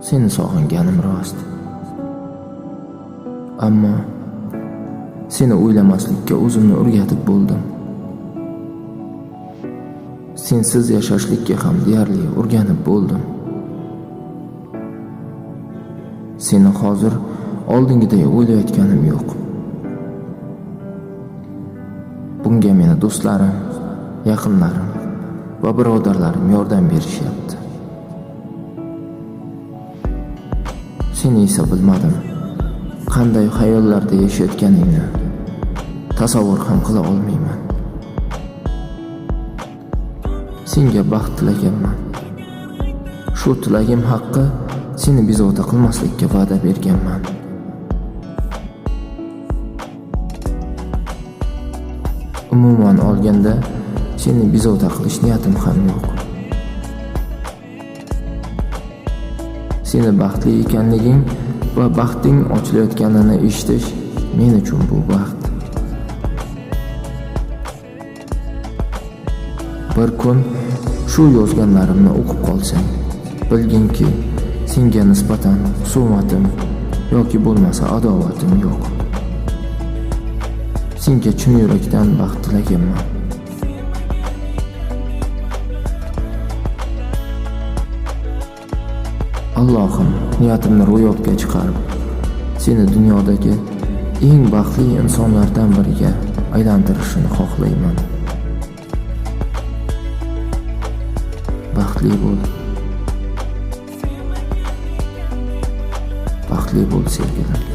Seni sog'inganim rost. Ammo seni o'ylamaslikka o'zimni o'rgatib bo'ldim. Sensiz yashashlikka ham deyarli o'rganib bo'ldim. Seni hozir oldingiday o'ylayotganim yo'q. Bunga meni do'stlarim, yaqinlarim va birodarlarim yordam berishyapti. Seni esa bilmadim. Qanday xayollarda yashayotganingni tasavvur ham qila olmayman. Senga baxt tilaganman. Shu tilagim haqqi seni bezovta qilmaslikka va'da berganman. Umuman olganda seni bezovta qilish niyatim ham yo'q. Seni baxtli ekanliging va baxting ochilayotganini eshitish men uchun bu baxt. Bir kun shu yozganlarimni o'qib qolsang, bilginki senga nisbatan husumatim yoki bo'lmasa adovatim yo'q. Senga chin yurakdan baxt tilaganman. Allohim niyatimni ro'yobga chiqarib, seni dunyodagi eng baxtli insonlardan biriga aylantirishini xohlayman. Baxtli bo'l. Baxtli bo'l sevgilim.